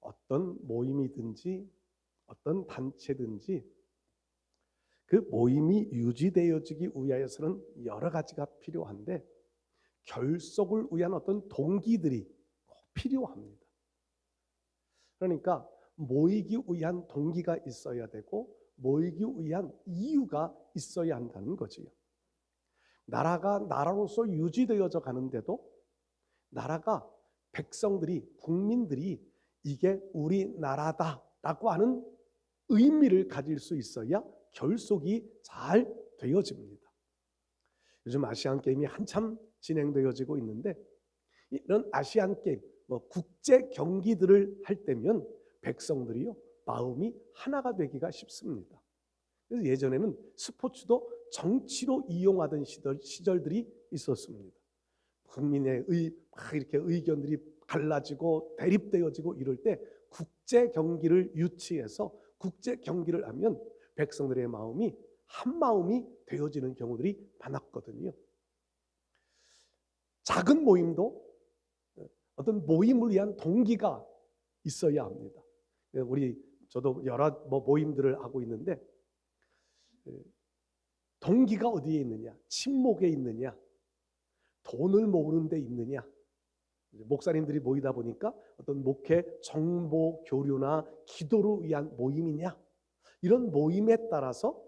어떤 모임이든지 어떤 단체든지 그 모임이 유지되어지기 위하여서는 여러 가지가 필요한데 결속을 위한 어떤 동기들이 꼭 필요합니다. 그러니까 모이기 위한 동기가 있어야 되고 모이기 위한 이유가 있어야 한다는 거지요. 나라가 나라로서 유지되어져 가는데도 나라가 백성들이 국민들이 이게 우리 나라다라고 하는 의미를 가질 수 있어야 결속이 잘 되어집니다. 요즘 아시안 게임이 한참 진행되어지고 있는데 이런 아시안 게임, 국제 경기들을 할 때면 백성들이요 마음이 하나가 되기가 쉽습니다. 그래서 예전에는 스포츠도 정치로 이용하던 시절들이 있었습니다. 국민의 막 이렇게 의견들이 갈라지고 대립되어지고 이럴 때 국제 경기를 유치해서 국제 경기를 하면 백성들의 마음이 한 마음이 되어지는 경우들이 많았거든요. 작은 모임도 어떤 모임을 위한 동기가 있어야 합니다. 저도 여러 모임들을 하고 있는데 동기가 어디에 있느냐? 친목에 있느냐? 돈을 모으는 데 있느냐? 목사님들이 모이다 보니까 어떤 목회 정보 교류나 기도를 위한 모임이냐? 이런 모임에 따라서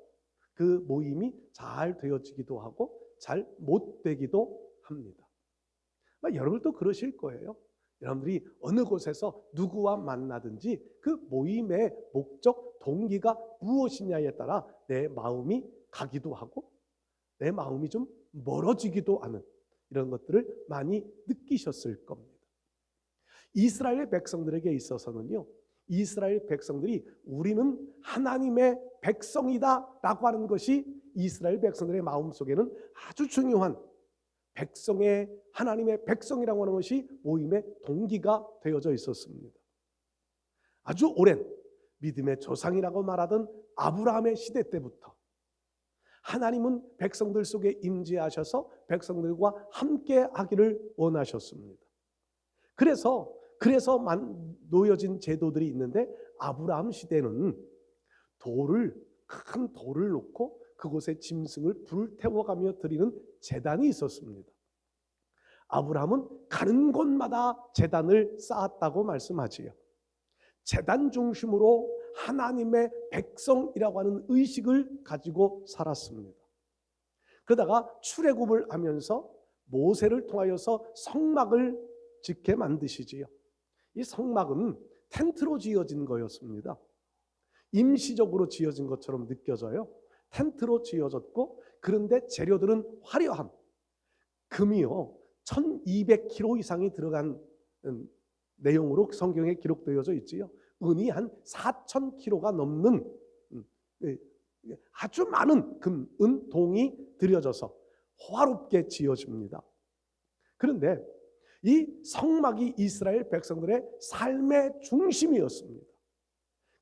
그 모임이 잘 되어지기도 하고 잘 못 되기도 합니다. 여러분도 그러실 거예요. 여러분들이 어느 곳에서 누구와 만나든지 그 모임의 목적, 동기가 무엇이냐에 따라 내 마음이 가기도 하고 내 마음이 좀 멀어지기도 하는 이런 것들을 많이 느끼셨을 겁니다. 이스라엘 백성들에게 있어서는요, 이스라엘 백성들이 우리는 하나님의 백성이다 라고 하는 것이 이스라엘 백성들의 마음속에는 아주 중요한 하나님의 백성이라고 하는 것이 모임의 동기가 되어져 있었습니다. 아주 오랜 믿음의 조상이라고 말하던 아브라함의 시대 때부터 하나님은 백성들 속에 임재하셔서 백성들과 함께 하기를 원하셨습니다. 그래서 놓여진 제도들이 있는데 아브라함 시대는 큰 돌을 놓고 그곳에 짐승을 불을 태워가며 드리는 제단이 있었습니다. 아브라함은 가는 곳마다 제단을 쌓았다고 말씀하지요. 제단 중심으로 하나님의 백성이라고 하는 의식을 가지고 살았습니다. 그러다가 출애굽을 하면서 모세를 통하여서 성막을 짓게 만드시지요. 이 성막은 텐트로 지어진 거였습니다. 임시적으로 지어진 것처럼 느껴져요. 텐트로 지어졌고 그런데 재료들은 화려함. 금이요 1200kg 이상이 들어간 내용으로 성경에 기록되어져 있지요. 은이 한 4000kg가 넘는 아주 많은 금, 은, 동이 들여져서 화롭게 지어집니다. 그런데 이 성막이 이스라엘 백성들의 삶의 중심이었습니다.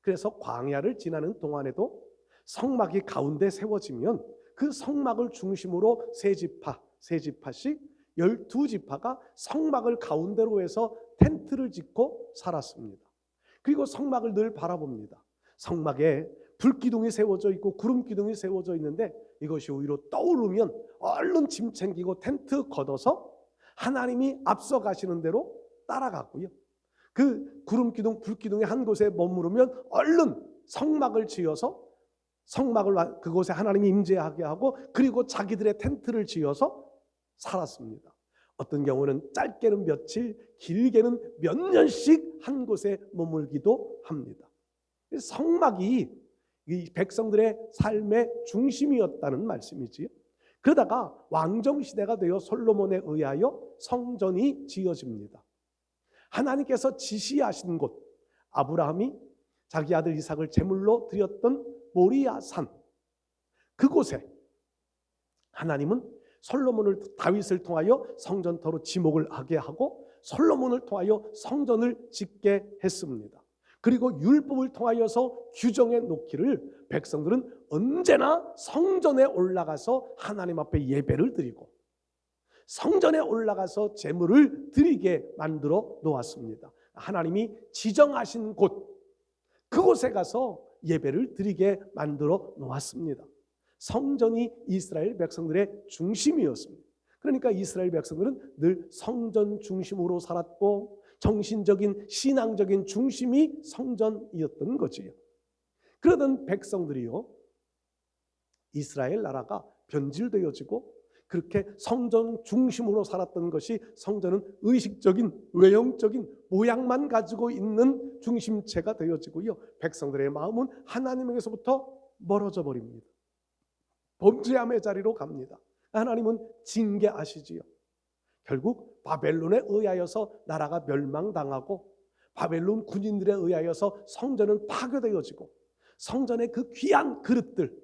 그래서 광야를 지나는 동안에도 성막이 가운데 세워지면 그 성막을 중심으로 세 지파씩 12지파가 성막을 가운데로 해서 텐트를 짓고 살았습니다. 그리고 성막을 늘 바라봅니다. 성막에 불기둥이 세워져 있고 구름기둥이 세워져 있는데 이것이 위로 떠오르면 얼른 짐 챙기고 텐트 걷어서 하나님이 앞서가시는 대로 따라가고요. 그 구름기둥, 불기둥이 한 곳에 머무르면 얼른 성막을 지어서 성막을 그곳에 하나님이 임재하게 하고 그리고 자기들의 텐트를 지어서 살았습니다. 어떤 경우는 짧게는 며칠, 길게는 몇 년씩 한 곳에 머물기도 합니다. 성막이 이 백성들의 삶의 중심이었다는 말씀이지요. 그러다가 왕정시대가 되어 솔로몬에 의하여 성전이 지어집니다. 하나님께서 지시하신 곳, 아브라함이 자기 아들 이삭을 제물로 드렸던 모리아산, 그곳에 하나님은 다윗을 통하여 성전터로 지목을 하게 하고 솔로몬을 통하여 성전을 짓게 했습니다. 그리고 율법을 통하여서 규정해 놓기를 백성들은 언제나 성전에 올라가서 하나님 앞에 예배를 드리고 성전에 올라가서 제물을 드리게 만들어 놓았습니다. 하나님이 지정하신 곳, 그곳에 가서 예배를 드리게 만들어 놓았습니다. 성전이 이스라엘 백성들의 중심이었습니다. 그러니까 이스라엘 백성들은 늘 성전 중심으로 살았고 정신적인 신앙적인 중심이 성전이었던 거지요. 그러던 백성들이요, 이스라엘 나라가 변질되어지고 그렇게 성전 중심으로 살았던 것이 성전은 의식적인 외형적인 모양만 가지고 있는 중심체가 되어지고요, 백성들의 마음은 하나님에게서부터 멀어져 버립니다. 범죄함의 자리로 갑니다. 하나님은 징계하시지요. 결국 바벨론에 의하여서 나라가 멸망당하고 바벨론 군인들에 의하여서 성전은 파괴되어지고 성전의 그 귀한 그릇들,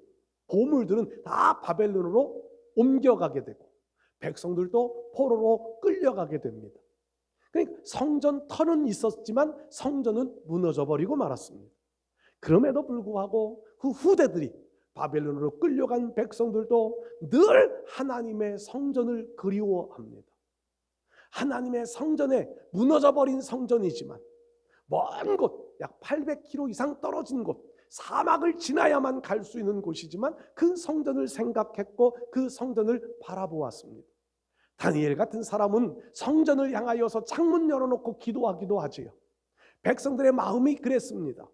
보물들은 다 바벨론으로 옮겨가게 되고 백성들도 포로로 끌려가게 됩니다. 그러니까 성전 터는 있었지만 성전은 무너져 버리고 말았습니다. 그럼에도 불구하고 그 후대들이 바벨론으로 끌려간 백성들도 늘 하나님의 성전을 그리워합니다. 하나님의 성전에 무너져 버린 성전이지만 먼 곳, 약 800km 이상 떨어진 곳, 사막을 지나야만 갈 수 있는 곳이지만 그 성전을 생각했고 그 성전을 바라보았습니다. 다니엘 같은 사람은 성전을 향하여서 창문 열어놓고 기도하기도 하지요. 백성들의 마음이 그랬습니다.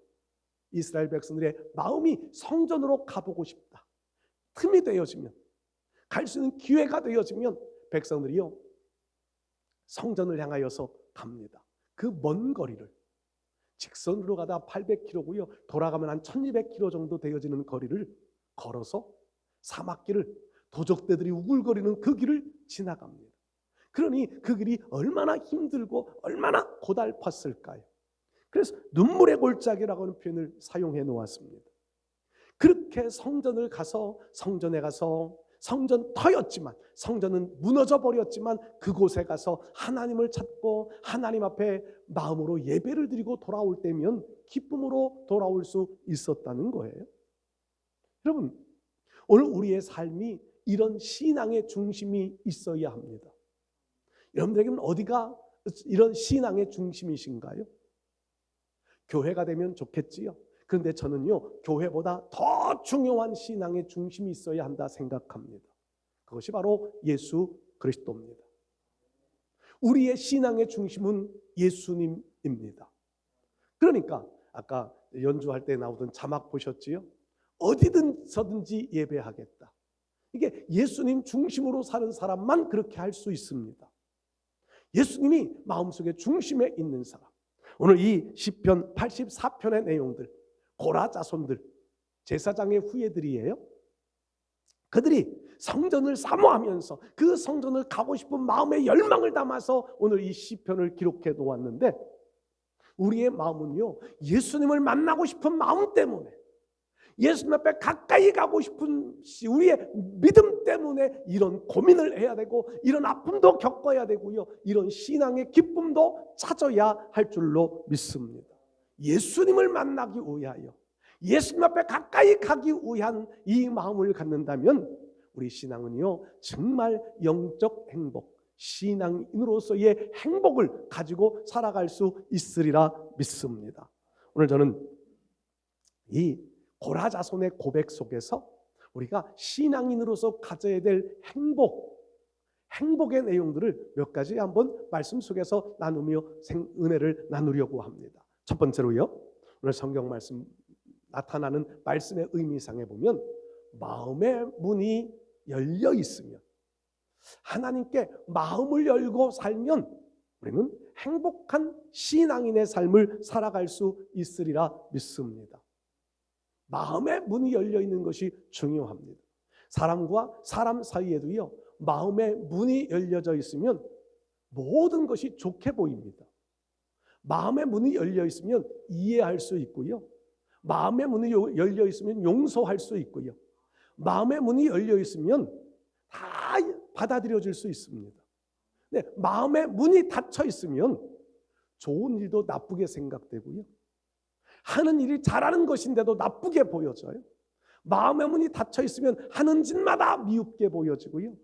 이스라엘 백성들의 마음이 성전으로 가보고 싶다. 틈이 되어지면, 갈 수 있는 기회가 되어지면 백성들이요, 성전을 향하여서 갑니다. 그 먼 거리를, 직선으로 가다 800km고요. 돌아가면 한 1200km 정도 되어지는 거리를 걸어서 사막길을, 도적대들이 우글거리는 그 길을 지나갑니다. 그러니 그 길이 얼마나 힘들고 얼마나 고달팠을까요? 그래서 눈물의 골짜기라고 하는 표현을 사용해 놓았습니다. 그렇게 성전을 가서, 성전에 가서, 성전 터였지만, 성전은 무너져 버렸지만 그곳에 가서 하나님을 찾고 하나님 앞에 마음으로 예배를 드리고 돌아올 때면 기쁨으로 돌아올 수 있었다는 거예요. 여러분, 오늘 우리의 삶이 이런 신앙의 중심이 있어야 합니다. 여러분들에게는 어디가 이런 신앙의 중심이신가요? 교회가 되면 좋겠지요. 그런데 저는요, 교회보다 더 중요한 신앙의 중심이 있어야 한다 생각합니다. 그것이 바로 예수 그리스도입니다. 우리의 신앙의 중심은 예수님입니다. 그러니까 아까 연주할 때 나오던 자막 보셨지요? 어디든지 예배하겠다. 이게 예수님 중심으로 사는 사람만 그렇게 할 수 있습니다. 예수님이 마음속에 중심에 있는 사람. 오늘 이 시편 84편의 내용들, 고라 자손들, 제사장의 후예들이에요. 그들이 성전을 사모하면서 그 성전을 가고 싶은 마음의 열망을 담아서 오늘 이 시편을 기록해 놓았는데, 우리의 마음은요, 예수님을 만나고 싶은 마음 때문에, 예수님 앞에 가까이 가고 싶은 우리의 믿음 때문에 이런 고민을 해야 되고 이런 아픔도 겪어야 되고요, 이런 신앙의 기쁨도 찾아야 할 줄로 믿습니다. 예수님을 만나기 위하여, 예수님 앞에 가까이 가기 위한 이 마음을 갖는다면 우리 신앙은요, 정말 영적 행복, 신앙인으로서의 행복을 가지고 살아갈 수 있으리라 믿습니다. 오늘 저는 이 고라 자손의 고백 속에서 우리가 신앙인으로서 가져야 될 행복의 내용들을 몇 가지 한번 말씀 속에서 나누며 은혜를 나누려고 합니다. 첫 번째로요, 오늘 성경 말씀 나타나는 말씀의 의미상에 보면 마음의 문이 열려 있으면, 하나님께 마음을 열고 살면 우리는 행복한 신앙인의 삶을 살아갈 수 있으리라 믿습니다. 마음의 문이 열려 있는 것이 중요합니다. 사람과 사람 사이에도요, 마음의 문이 열려져 있으면 모든 것이 좋게 보입니다. 마음의 문이 열려 있으면 이해할 수 있고요, 마음의 문이 열려 있으면 용서할 수 있고요, 마음의 문이 열려 있으면 다 받아들여질 수 있습니다. 근데 마음의 문이 닫혀 있으면 좋은 일도 나쁘게 생각되고요, 하는 일이 잘하는 것인데도 나쁘게 보여져요. 마음의 문이 닫혀 있으면 하는 짓마다 미흡게 보여지고요,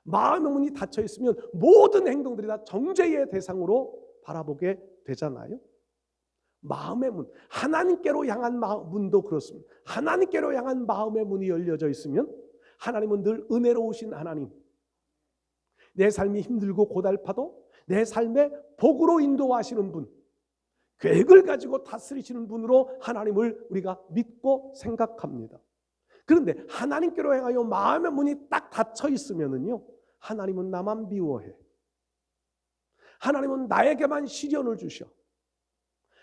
마음의 문이 닫혀 있으면 모든 행동들이 다 정죄의 대상으로 바라보게 되잖아요. 마음의 문, 하나님께로 향한 문도 그렇습니다. 하나님께로 향한 마음의 문이 열려져 있으면 하나님은 늘 은혜로우신 하나님, 내 삶이 힘들고 고달파도 내 삶의 복으로 인도하시는 분, 계획을 가지고 다스리시는 분으로 하나님을 우리가 믿고 생각합니다. 그런데 하나님께로 향하여 마음의 문이 딱 닫혀 있으면은요, 하나님은 나만 미워해. 하나님은 나에게만 시련을 주셔.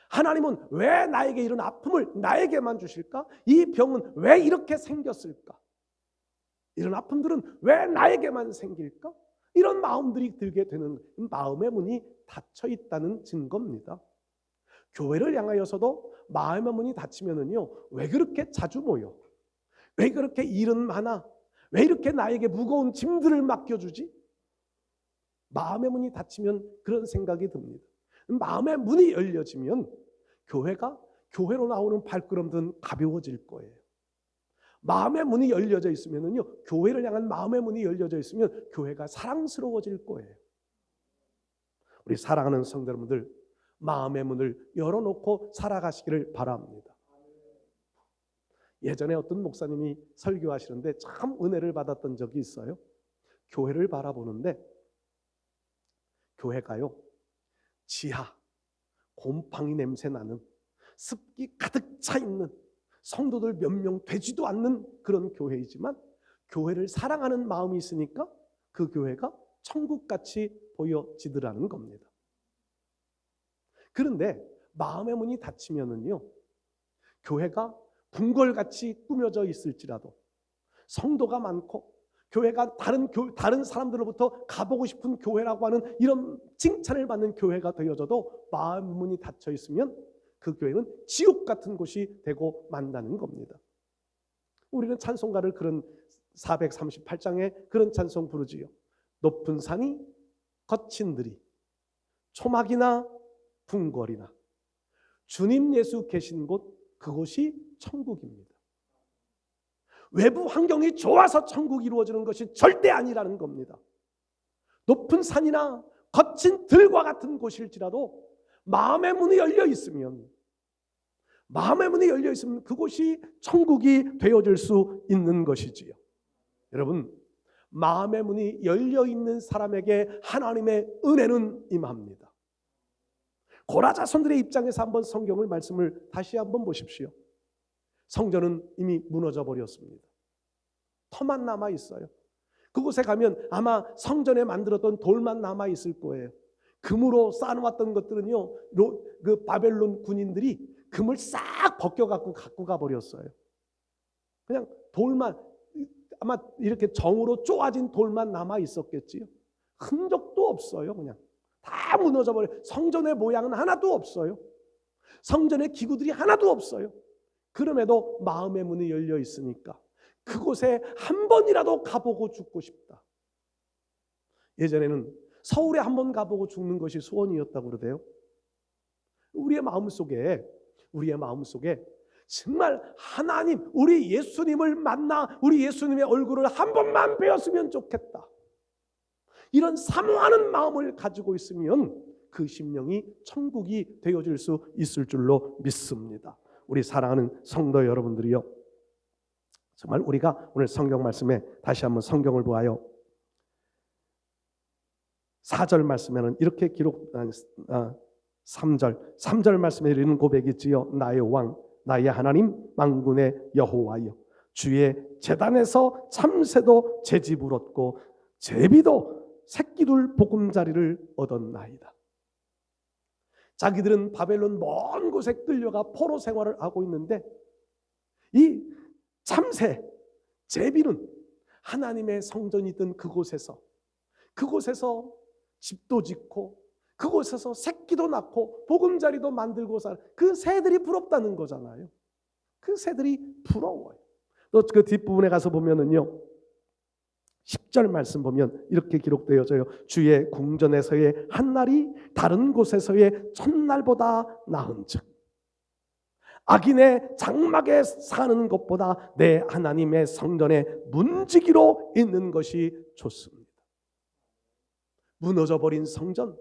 하나님은 왜 나에게 이런 아픔을 나에게만 주실까? 이 병은 왜 이렇게 생겼을까? 이런 아픔들은 왜 나에게만 생길까? 이런 마음들이 들게 되는 마음의 문이 닫혀 있다는 증거입니다. 교회를 향하여서도 마음의 문이 닫히면은요, 왜 그렇게 자주 모여? 왜 그렇게 일은 많아? 왜 이렇게 나에게 무거운 짐들을 맡겨주지? 마음의 문이 닫히면 그런 생각이 듭니다. 마음의 문이 열려지면 교회로 나오는 발걸음들은 가벼워질 거예요. 마음의 문이 열려져 있으면은요, 교회를 향한 마음의 문이 열려져 있으면 교회가 사랑스러워질 거예요. 우리 사랑하는 성도 여러분들, 마음의 문을 열어놓고 살아가시기를 바랍니다. 예전에 어떤 목사님이 설교하시는데 참 은혜를 받았던 적이 있어요. 교회를 바라보는데 교회가요, 지하 곰팡이 냄새 나는, 습기 가득 차 있는, 성도들 몇 명 되지도 않는 그런 교회이지만 교회를 사랑하는 마음이 있으니까 그 교회가 천국같이 보여지더라는 겁니다. 그런데 마음의 문이 닫히면은요, 교회가 궁궐같이 꾸며져 있을지라도, 성도가 많고 교회가 다른 사람들로부터 가보고 싶은 교회라고 하는 이런 칭찬을 받는 교회가 되어져도 마음의 문이 닫혀 있으면 그 교회는 지옥 같은 곳이 되고 만다는 겁니다. 우리는 찬송가를 그런 438장에 그런 찬송 부르지요. 높은 산이 거친 들이, 초막이나 궁궐이나 주님 예수 계신 곳, 그곳이 천국입니다. 외부 환경이 좋아서 천국이 이루어지는 것이 절대 아니라는 겁니다. 높은 산이나 거친 들과 같은 곳일지라도 마음의 문이 열려 있으면 그곳이 천국이 되어질 수 있는 것이지요. 여러분, 마음의 문이 열려 있는 사람에게 하나님의 은혜는 임합니다. 고라 자손들의 입장에서 한번 성경을 말씀을 다시 한번 보십시오. 성전은 이미 무너져 버렸습니다. 터만 남아 있어요. 그곳에 가면 아마 성전에 만들었던 돌만 남아 있을 거예요. 금으로 쌓아놓았던 것들은요, 그 바벨론 군인들이 금을 싹 벗겨갖고 갖고 가버렸어요. 그냥 돌만, 아마 이렇게 정으로 쪼아진 돌만 남아 있었겠지요. 흔적도 없어요. 그냥 다 무너져 버려요. 성전의 모양은 하나도 없어요. 성전의 기구들이 하나도 없어요. 그럼에도 마음의 문이 열려 있으니까 그곳에 한 번이라도 가보고 죽고 싶다. 예전에는 서울에 한 번 가보고 죽는 것이 소원이었다고 그러대요. 우리의 마음속에 정말 하나님, 우리 예수님을 만나 우리 예수님의 얼굴을 한 번만 뵈었으면 좋겠다, 이런 사모하는 마음을 가지고 있으면 그 심령이 천국이 되어질 수 있을 줄로 믿습니다. 우리 사랑하는 성도 여러분들이요, 정말 우리가 오늘 성경 말씀에 다시 한번 성경을 보아요. 4절 말씀에는 이렇게 3절 말씀에 이르는 고백이 있지요. 나의 왕, 나의 하나님, 만군의 여호와여, 주의 제단에서 참새도 제 집을 얻고 제비도 새끼둘 보금자리를 얻었나이다. 자기들은 바벨론 먼 곳에 끌려가 포로 생활을 하고 있는데 이 참새, 제비는 하나님의 성전이 있던 그곳에서 집도 짓고 그곳에서 새끼도 낳고 보금자리도 만들고 살, 그 새들이 부럽다는 거잖아요. 그 새들이 부러워요. 또 그 뒷부분에 가서 보면은요, 10절 말씀 보면 이렇게 기록되어져요. 주의 궁전에서의 한날이 다른 곳에서의 첫날보다 나은즉 악인의 장막에 사는 것보다 내 하나님의 성전에 문지기로 있는 것이 좋습니다. 무너져버린 성전,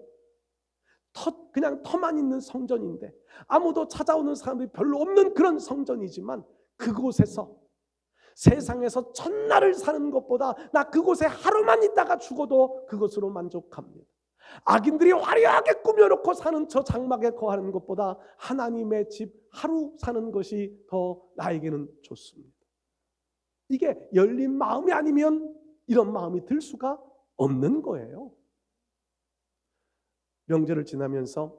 그냥 터만 있는 성전인데, 아무도 찾아오는 사람들이 별로 없는 그런 성전이지만, 그곳에서 세상에서 천날을 사는 것보다 나 그곳에 하루만 있다가 죽어도 그것으로 만족합니다. 악인들이 화려하게 꾸며놓고 사는 저 장막에 거하는 것보다 하나님의 집 하루 사는 것이 더 나에게는 좋습니다. 이게 열린 마음이 아니면 이런 마음이 들 수가 없는 거예요. 명절을 지나면서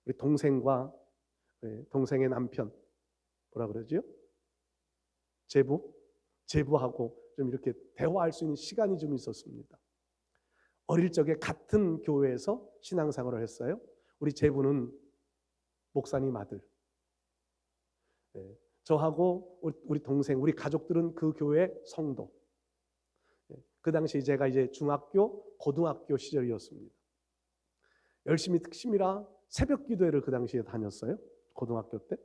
우리 동생과 동생의 남편, 뭐라 그러죠? 제부하고 좀 이렇게 대화할 수 있는 시간이 좀 있었습니다. 어릴 적에 같은 교회에서 신앙생활을 했어요. 우리 제부는 목사님 아들, 저하고 우리 동생, 우리 가족들은 그 교회 성도. 그 당시 제가 이제 중학교, 고등학교 시절이었습니다. 열심히 특심이라 새벽 기도회를 그 당시에 다녔어요. 고등학교 때.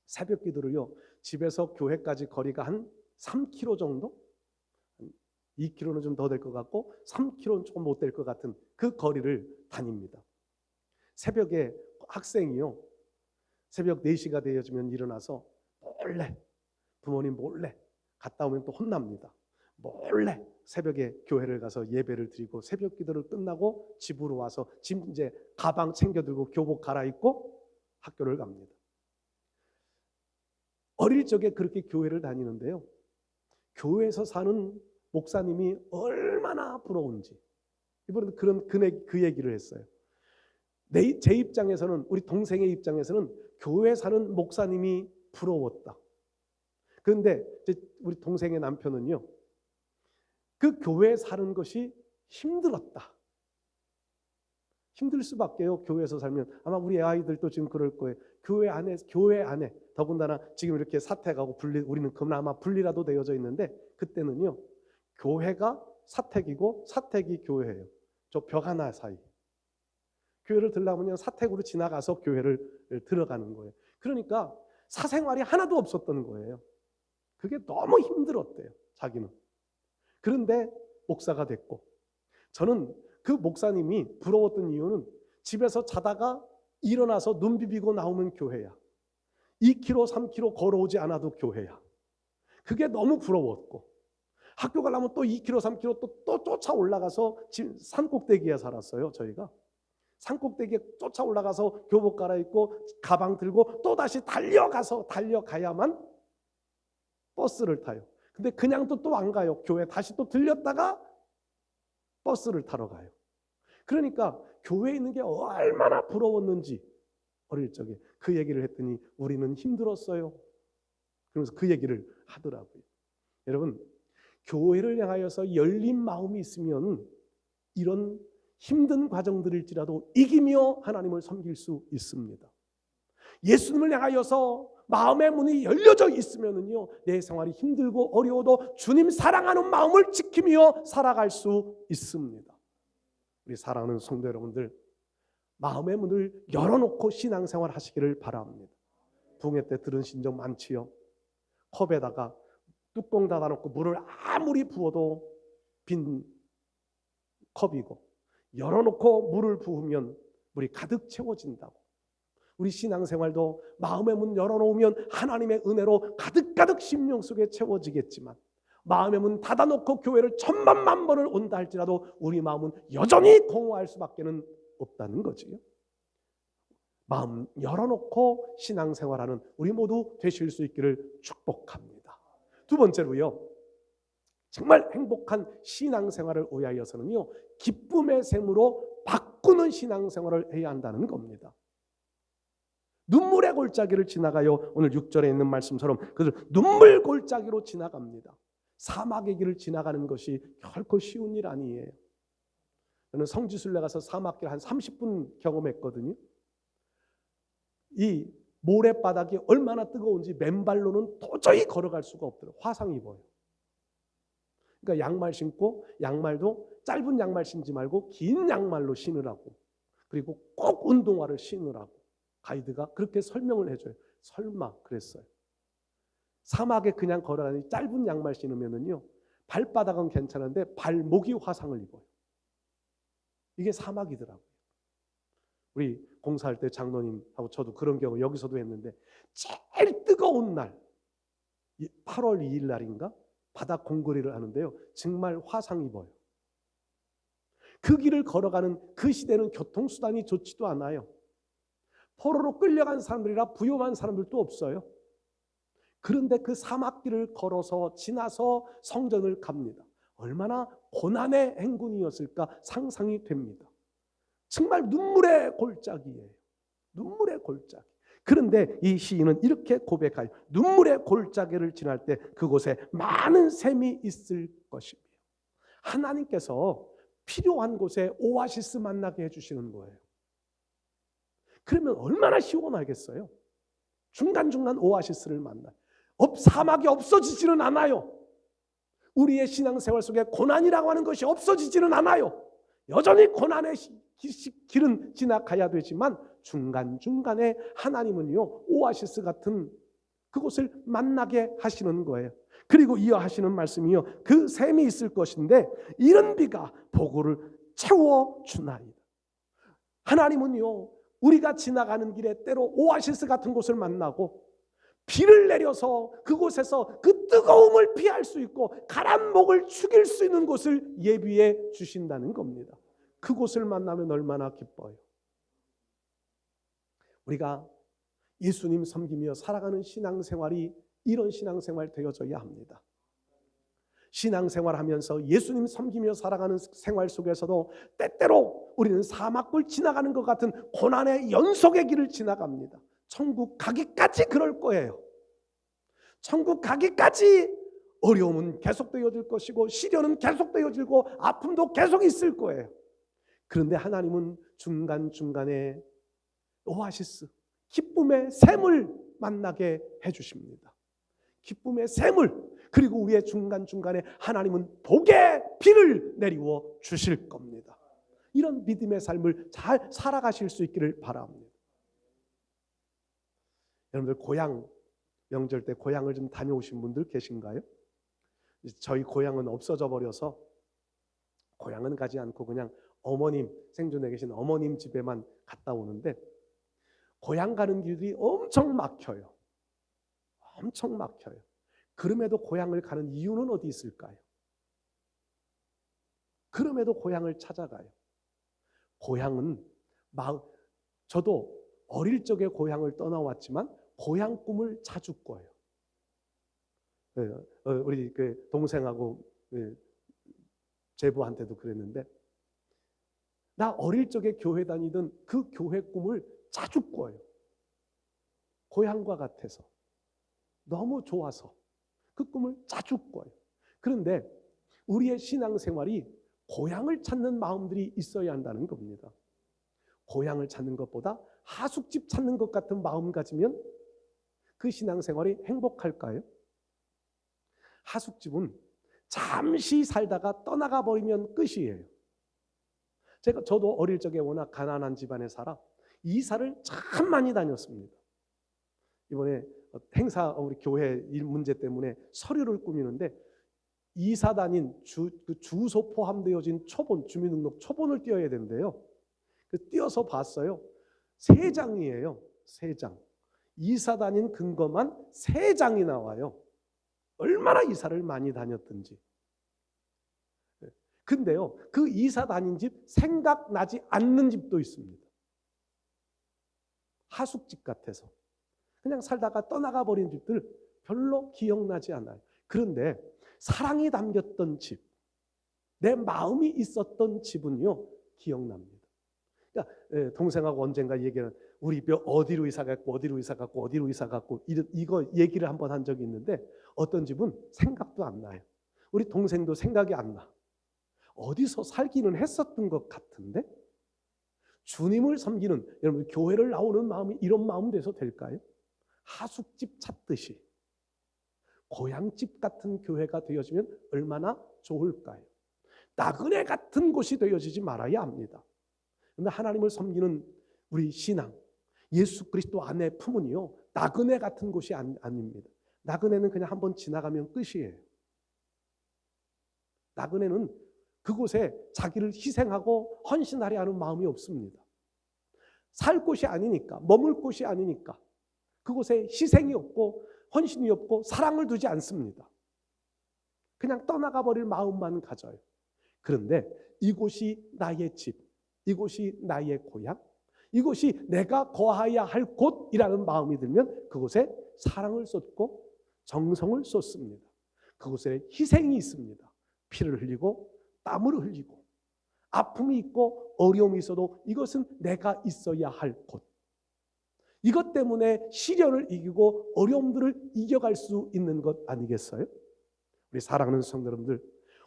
새벽 기도를요, 집에서 교회까지 거리가 한 3km 정도? 2km는 좀 더 될 것 같고 3km는 조금 못 될 것 같은 그 거리를 다닙니다. 새벽에 학생이요, 새벽 4시가 되어지면 일어나서 몰래, 부모님 몰래 갔다 오면 또 혼납니다. 몰래 새벽에 교회를 가서 예배를 드리고 새벽 기도를 끝나고 집으로 와서 집 이제 가방 챙겨 들고 교복 갈아입고 학교를 갑니다. 어릴 적에 그렇게 교회를 다니는데요, 교회에서 사는 목사님이 얼마나 부러운지 이번에도 그 얘기를 했어요. 제 입장에서는, 우리 동생의 입장에서는 교회 사는 목사님이 부러웠다. 그런데 우리 동생의 남편은요, 그 교회에 사는 것이 힘들었다. 힘들 수밖에요. 교회에서 살면. 아마 우리 아이들도 지금 그럴 거예요. 교회 안에 더군다나 지금 이렇게 사택하고 우리는 그나마 분리라도 되어져 있는데, 그때는요, 교회가 사택이고 사택이 교회예요. 저 벽 하나 사이. 교회를 들려면 사택으로 지나가서 교회를 들어가는 거예요. 그러니까 사생활이 하나도 없었던 거예요. 그게 너무 힘들었대요, 자기는. 그런데 목사가 됐고, 저는 그 목사님이 부러웠던 이유는 집에서 자다가 일어나서 눈 비비고 나오면 교회야. 2km, 3km 걸어오지 않아도 교회야. 그게 너무 부러웠고, 학교 가려면 또 2km, 3km 또 쫓아 올라가서, 지금 산꼭대기에 살았어요, 저희가. 산꼭대기에 쫓아 올라가서 교복 갈아입고 가방 들고 또 다시 달려가야만 버스를 타요. 근데 그냥 또 안 가요. 교회 다시 또 들렸다가 버스를 타러 가요. 그러니까 교회에 있는 게 얼마나 부러웠는지 어릴 적에 그 얘기를 했더니 우리는 힘들었어요. 그러면서 그 얘기를 하더라고요. 여러분, 교회를 향하여서 열린 마음이 있으면 이런 힘든 과정들일지라도 이기며 하나님을 섬길 수 있습니다. 예수님을 향하여서 마음의 문이 열려져 있으면은요, 내 생활이 힘들고 어려워도 주님 사랑하는 마음을 지키며 살아갈 수 있습니다. 우리 사랑하는 성도 여러분들, 마음의 문을 열어놓고 신앙생활 하시기를 바랍니다. 붕해 때 들으신 적 많지요. 컵에다가 뚜껑 닫아놓고 물을 아무리 부어도 빈 컵이고, 열어놓고 물을 부으면 물이 가득 채워진다고. 우리 신앙생활도 마음의 문 열어놓으면 하나님의 은혜로 가득가득 심령 속에 채워지겠지만, 마음의 문 닫아놓고 교회를 1000만 번을 온다 할지라도 우리 마음은 여전히 공허할 수밖에 없다는 거지요. 마음 열어놓고 신앙생활하는 우리 모두 되실 수 있기를 축복합니다. 두 번째로요, 정말 행복한 신앙생활을 위하여서는요, 기쁨의 샘으로 바꾸는 신앙생활을 해야 한다는 겁니다. 눈물의 골짜기를 지나가요. 오늘 6절에 있는 말씀처럼 그들 눈물 골짜기로 지나갑니다. 사막의 길을 지나가는 것이 결코 쉬운 일 아니에요. 저는 성지순례 가서 사막길 한 30분 경험했거든요. 이 모래바닥이 얼마나 뜨거운지 맨발로는 도저히 걸어갈 수가 없더라고요. 화상 입어요. 그러니까 양말 신고, 양말도 짧은 양말 신지 말고 긴 양말로 신으라고, 그리고 꼭 운동화를 신으라고 가이드가 그렇게 설명을 해줘요. 설마 그랬어요. 사막에 그냥 걸어다니는 짧은 양말 신으면은요, 발바닥은 괜찮은데 발목이 화상을 입어요. 이게 사막이더라고요. 우리 공사할 때 장로님하고 저도 그런 경우 여기서도 했는데, 제일 뜨거운 날 8월 2일 날인가 바닥 공거리를 하는데요, 정말 화상 입어요. 그 길을 걸어가는 그 시대는 교통수단이 좋지도 않아요. 포로로 끌려간 사람들이라 부유한 사람들도 없어요. 그런데 그 사막길을 걸어서 지나서 성전을 갑니다. 얼마나 고난의 행군이었을까 상상이 됩니다. 정말 눈물의 골짜기예요. 눈물의 골짜기. 그런데 이 시인은 이렇게 고백하여 눈물의 골짜기를 지날 때 그곳에 많은 샘이 있을 것이며, 하나님께서 필요한 곳에 오아시스 만나게 해주시는 거예요. 그러면 얼마나 시원하겠어요. 중간중간 오아시스를 만나요. 사막이 없어지지는 않아요. 우리의 신앙생활 속에 고난이라고 하는 것이 없어지지는 않아요. 여전히 고난의 길은 지나가야 되지만 중간중간에 하나님은요, 오아시스 같은 그곳을 만나게 하시는 거예요. 그리고 이어하시는 말씀이요, 그 샘이 있을 것인데 이른 비가 보고를 채워주나이다. 하나님은요, 우리가 지나가는 길에 때로 오아시스 같은 곳을 만나고 비를 내려서 그곳에서 그 뜨거움을 피할 수 있고 가란 목을 죽일 수 있는 곳을 예비해 주신다는 겁니다. 그곳을 만나면 얼마나 기뻐요. 우리가 예수님 섬기며 살아가는 신앙생활이 이런 신앙생활 되어져야 합니다. 신앙생활하면서 예수님 섬기며 살아가는 생활 속에서도 때때로 우리는 사막을 지나가는 것 같은 고난의 연속의 길을 지나갑니다. 천국 가기까지 그럴 거예요. 천국 가기까지 어려움은 계속되어질 것이고 시련은 계속되어지고 아픔도 계속 있을 거예요. 그런데 하나님은 중간중간에 오아시스, 기쁨의 샘을 만나게 해주십니다. 기쁨의 샘을, 그리고 우리의 중간중간에 하나님은 복의 비를 내리워 주실 겁니다. 이런 믿음의 삶을 잘 살아가실 수 있기를 바랍니다. 여러분들 고향 명절 때 고향을 좀 다녀오신 분들 계신가요? 저희 고향은 없어져 버려서 고향은 가지 않고 그냥 어머님, 생존에 계신 어머님 집에만 갔다 오는데, 고향 가는 길이 엄청 막혀요. 엄청 막혀요. 그럼에도 고향을 가는 이유는 어디 있을까요? 그럼에도 고향을 찾아가요. 고향은 저도 어릴 적에 고향을 떠나왔지만 고향 꿈을 자주 꿔요. 우리 그 동생하고 제부한테도 그랬는데, 나 어릴 적에 교회 다니던 그 교회 꿈을 자주 꿔요. 고향과 같아서, 너무 좋아서 그 꿈을 자주 꿔요. 그런데 우리의 신앙생활이 고향을 찾는 마음들이 있어야 한다는 겁니다. 고향을 찾는 것보다 하숙집 찾는 것 같은 마음 가지면 그 신앙생활이 행복할까요? 하숙집은 잠시 살다가 떠나가 버리면 끝이에요. 저도 어릴 적에 워낙 가난한 집안에 살아 이사를 참 많이 다녔습니다. 이번에 행사, 우리 교회 일 문제 때문에 서류를 꾸미는데 이사 다닌 주소 포함되어진 초본, 주민등록 초본을 띄어야 된대요. 띄어서 봤어요. 3장이에요. 3장. 이사 다닌 근거만 3장이 나와요. 얼마나 이사를 많이 다녔든지. 근데요, 그 이사 다닌 집 생각나지 않는 집도 있습니다. 하숙집 같아서 그냥 살다가 떠나가 버린 집들 별로 기억나지 않아요. 그런데 사랑이 담겼던 집, 내 마음이 있었던 집은요 기억납니다. 그러니까 동생하고 언젠가 얘기하는, 우리 어디로 이사 갔고 어디로 이사 갔고 어디로 이사 갔고 이거 얘기를 한번 한 적이 있는데, 어떤 집은 생각도 안 나요. 우리 동생도 생각이 안 나. 어디서 살기는 했었던 것 같은데. 주님을 섬기는, 여러분 교회를 나오는 마음이 이런 마음 돼서 될까요? 하숙집 찾듯이 고향집 같은 교회가 되어지면 얼마나 좋을까요? 나그네 같은 곳이 되어지지 말아야 합니다. 그런데 하나님을 섬기는 우리 신앙, 예수 그리스도 안에 품은요 나그네 같은 곳이 아닙니다. 나그네는 그냥 한번 지나가면 끝이에요. 나그네는 그곳에 자기를 희생하고 헌신하려 하는 마음이 없습니다. 살 곳이 아니니까, 머물 곳이 아니니까 그곳에 희생이 없고 헌신이 없고 사랑을 두지 않습니다. 그냥 떠나가 버릴 마음만 가져요. 그런데 이곳이 나의 집, 이곳이 나의 고향, 이곳이 내가 거하여야 할 곳이라는 마음이 들면 그곳에 사랑을 쏟고 정성을 쏟습니다. 그곳에 희생이 있습니다. 피를 흘리고 땀을 흘리고 아픔이 있고 어려움이 있어도 이것은 내가 있어야 할 곳. 이것 때문에 시련을 이기고 어려움들을 이겨갈 수 있는 것 아니겠어요? 우리 사랑하는 성도 여러분들,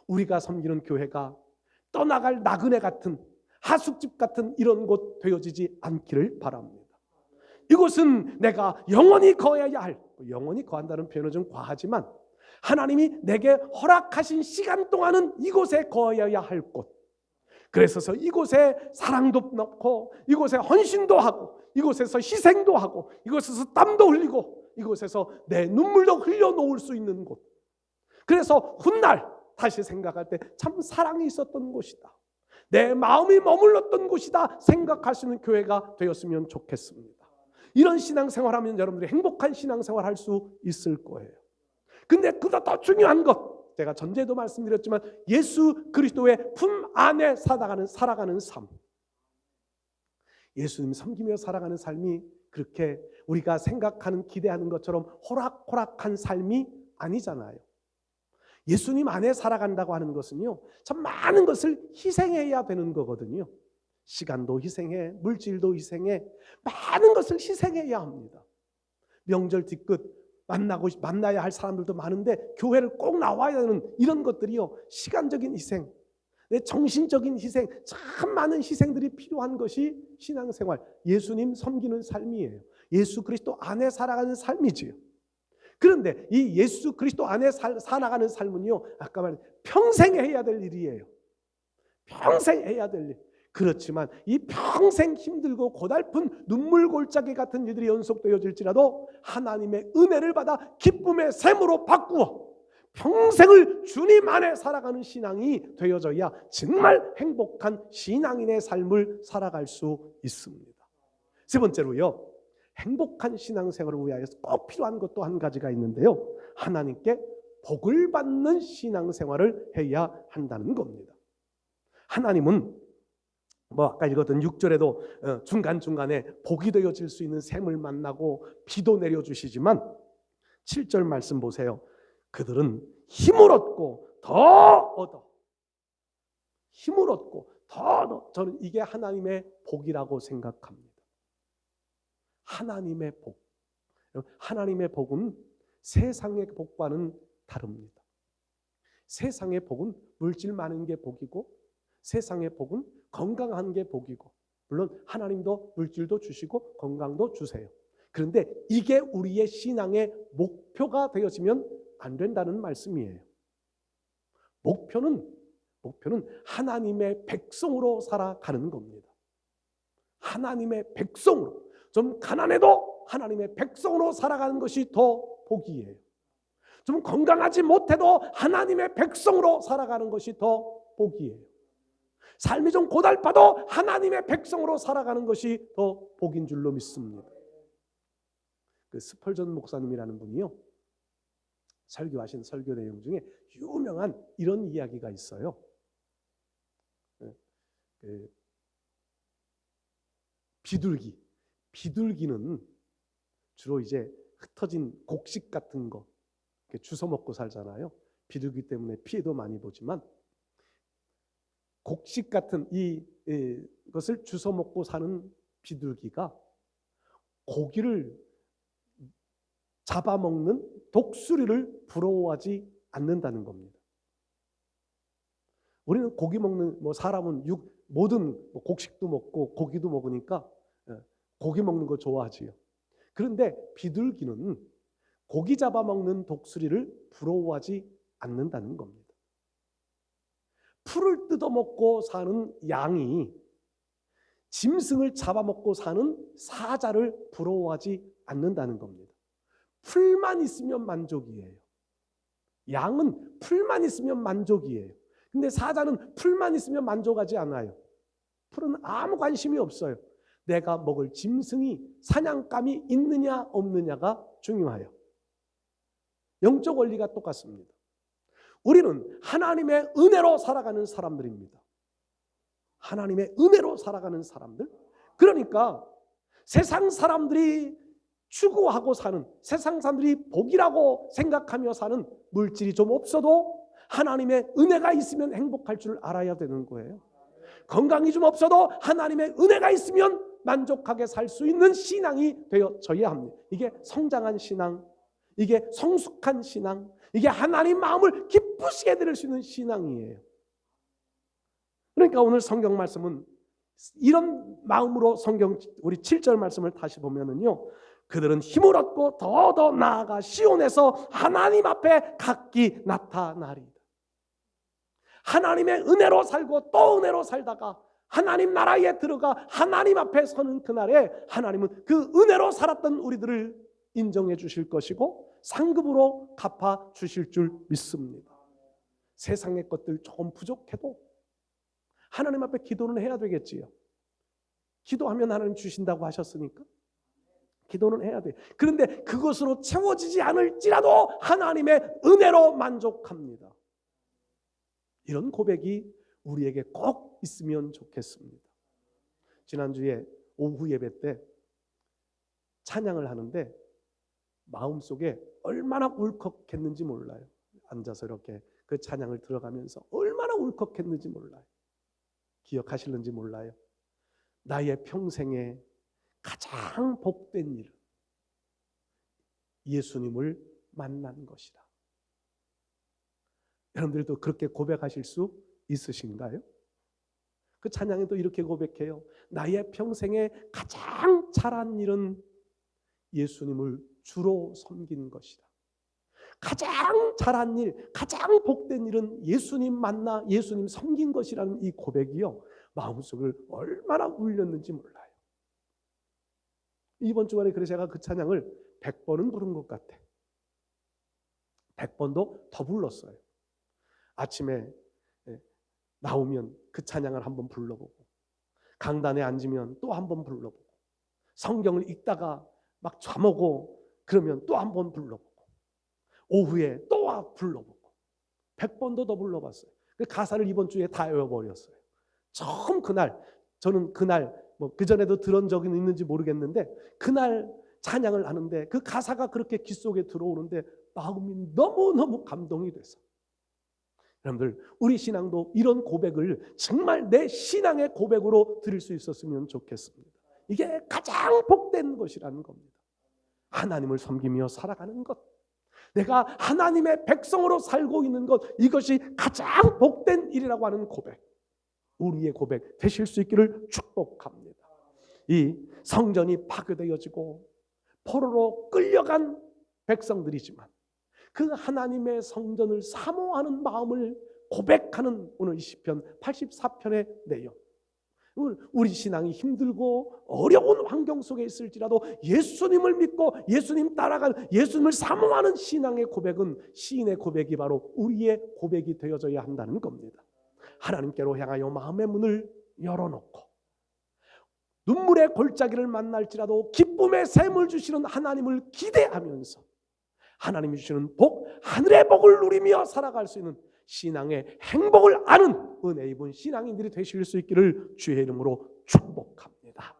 우리가 섬기는 교회가 떠나갈 나그네 같은 하숙집 같은 이런 곳 되어지지 않기를 바랍니다. 이곳은 내가 영원히 거해야 할, 영원히 거한다는 표현은 좀 과하지만 하나님이 내게 허락하신 시간 동안은 이곳에 거해야 할 곳. 그래서 이곳에 사랑도 넣고 이곳에 헌신도 하고 이곳에서 희생도 하고 이곳에서 땀도 흘리고 이곳에서 내 눈물도 흘려놓을 수 있는 곳. 그래서 훗날 다시 생각할 때 참 사랑이 있었던 곳이다, 내 마음이 머물렀던 곳이다 생각할 수 있는 교회가 되었으면 좋겠습니다. 이런 신앙생활하면 여러분들이 행복한 신앙생활 할 수 있을 거예요. 근데 그보다 더 중요한 것, 제가 전제도 말씀드렸지만 예수 그리스도의 품 안에 살아가는 삶. 예수님 섬기며 살아가는 삶이 그렇게 우리가 생각하는 기대하는 것처럼 호락호락한 삶이 아니잖아요. 예수님 안에 살아간다고 하는 것은요, 참 많은 것을 희생해야 되는 거거든요. 시간도 희생해, 물질도 희생해, 많은 것을 희생해야 합니다. 명절 뒤끝 만나야 할 사람들도 많은데 교회를 꼭 나와야 되는 이런 것들이요, 시간적인 희생, 내 정신적인 희생, 참 많은 희생들이 필요한 것이 신앙생활, 예수님 섬기는 삶이에요. 예수 그리스도 안에 살아가는 삶이지요. 그런데 이 예수 그리스도 안에 살아가는 삶은요, 아까 말한 평생 해야 될 일이에요. 평생 해야 될 일. 그렇지만 이 평생 힘들고 고달픈 눈물 골짜기 같은 일들이 연속되어질지라도 하나님의 은혜를 받아 기쁨의 샘으로 바꾸어 평생을 주님 안에 살아가는 신앙이 되어져야 정말 행복한 신앙인의 삶을 살아갈 수 있습니다. 세 번째로요, 행복한 신앙생활을 위하여서 꼭 필요한 것도 한 가지가 있는데요, 하나님께 복을 받는 신앙생활을 해야 한다는 겁니다. 하나님은 아까 읽었던 6절에도 중간중간에 복이 되어질 수 있는 샘을 만나고 비도 내려주시지만 7절 말씀 보세요. 그들은 힘을 얻고 더 얻어. 힘을 얻고 더 얻어. 저는 이게 하나님의 복이라고 생각합니다. 하나님의 복. 하나님의 복은 세상의 복과는 다릅니다. 세상의 복은 물질 많은 게 복이고 세상의 복은 건강한 게 복이고, 물론 하나님도 물질도 주시고 건강도 주세요. 그런데 이게 우리의 신앙의 목표가 되어지면 안 된다는 말씀이에요. 목표는 하나님의 백성으로 살아가는 겁니다. 하나님의 백성으로, 좀 가난해도 하나님의 백성으로 살아가는 것이 더 복이에요. 좀 건강하지 못해도 하나님의 백성으로 살아가는 것이 더 복이에요. 삶이 좀 고달파도 하나님의 백성으로 살아가는 것이 더 복인 줄로 믿습니다. 그 스펄전 목사님이라는 분이요, 설교하신 설교 내용 중에 유명한 이런 이야기가 있어요. 비둘기는 주로 이제 흩어진 곡식 같은 거 주워 먹고 살잖아요. 비둘기 때문에 피해도 많이 보지만 곡식 같은 이것을 주워 먹고 사는 비둘기가 고기를 잡아먹는 독수리를 부러워하지 않는다는 겁니다. 우리는 고기 먹는, 사람은 모든 곡식도 먹고 고기도 먹으니까 고기 먹는 거 좋아하지요. 그런데 비둘기는 고기 잡아먹는 독수리를 부러워하지 않는다는 겁니다. 풀을 뜯어먹고 사는 양이 짐승을 잡아먹고 사는 사자를 부러워하지 않는다는 겁니다. 풀만 있으면 만족이에요. 양은 풀만 있으면 만족이에요. 근데 사자는 풀만 있으면 만족하지 않아요. 풀은 아무 관심이 없어요. 내가 먹을 짐승이 사냥감이 있느냐 없느냐가 중요해요. 영적 원리가 똑같습니다. 우리는 하나님의 은혜로 살아가는 사람들입니다. 하나님의 은혜로 살아가는 사람들. 그러니까 세상 사람들이 추구하고 사는, 세상 사람들이 복이라고 생각하며 사는 물질이 좀 없어도 하나님의 은혜가 있으면 행복할 줄 알아야 되는 거예요. 건강이 좀 없어도 하나님의 은혜가 있으면 만족하게 살 수 있는 신앙이 되어져야 합니다. 이게 성장한 신앙, 이게 성숙한 신앙, 이게 하나님 마음을 기쁘시게 드릴 수 있는 신앙이에요. 그러니까 오늘 성경 말씀은 이런 마음으로 성경 우리 7절 말씀을 다시 보면은요, 그들은 힘을 얻고 더 나아가 시온에서 하나님 앞에 각기 나타나리다. 하나님의 은혜로 살고 또 은혜로 살다가 하나님 나라에 들어가 하나님 앞에 서는 그날에 하나님은 그 은혜로 살았던 우리들을 인정해 주실 것이고 상급으로 갚아 주실 줄 믿습니다. 세상의 것들 조금 부족해도 하나님 앞에 기도는 해야 되겠지요. 기도하면 하나님 주신다고 하셨으니까 기도는 해야 돼. 그런데 그것으로 채워지지 않을지라도 하나님의 은혜로 만족합니다. 이런 고백이 우리에게 꼭 있으면 좋겠습니다. 지난주에 오후 예배 때 찬양을 하는데 마음속에 얼마나 울컥했는지 몰라요. 앉아서 이렇게 그 찬양을 들어가면서 얼마나 울컥했는지 몰라요. 기억하실는지 몰라요. 나의 평생에 가장 복된 일, 예수님을 만난 것이다. 여러분들도 그렇게 고백하실 수 있으신가요? 그 찬양에도 이렇게 고백해요. 나의 평생에 가장 잘한 일은 예수님을 주로 섬긴 것이다. 가장 잘한 일, 가장 복된 일은 예수님 만나 예수님 섬긴 것이라는 이 고백이요, 마음속을 얼마나 울렸는지 몰라요. 이번 주간에 그래서 제가 그 찬양을 100번은 부른 것 같아. 100번도 더 불렀어요. 아침에 나오면 그 찬양을 한번 불러보고, 강단에 앉으면 또 한번 불러보고, 성경을 읽다가 막 잠오고 그러면 또 한번 불러보고, 오후에 또 불러보고 100번도 더 불러봤어요. 그 가사를 이번 주에 다 외워버렸어요. 처음 그날, 저는 그날 그전에도 들은 적이 있는지 모르겠는데 그날 찬양을 하는데 그 가사가 그렇게 귀 속에 들어오는데 마음이 너무너무 감동이 돼서, 여러분들 우리 신앙도 이런 고백을 정말 내 신앙의 고백으로 드릴 수 있었으면 좋겠습니다. 이게 가장 복된 것이라는 겁니다. 하나님을 섬기며 살아가는 것, 내가 하나님의 백성으로 살고 있는 것, 이것이 가장 복된 일이라고 하는 고백, 우리의 고백 되실 수 있기를 축복합니다. 이 성전이 파괴되어지고 포로로 끌려간 백성들이지만 그 하나님의 성전을 사모하는 마음을 고백하는 오늘 시편 84편의 내용, 우리 신앙이 힘들고 어려운 환경 속에 있을지라도 예수님을 믿고 예수님 따라가는, 예수님을 사모하는 신앙의 고백은, 시인의 고백이 바로 우리의 고백이 되어져야 한다는 겁니다. 하나님께로 향하여 마음의 문을 열어놓고 눈물의 골짜기를 만날지라도 기쁨의 샘을 주시는 하나님을 기대하면서 하나님이 주시는 복, 하늘의 복을 누리며 살아갈 수 있는 신앙의 행복을 아는 은혜 입은 신앙인들이 되실 수 있기를 주의 이름으로 축복합니다.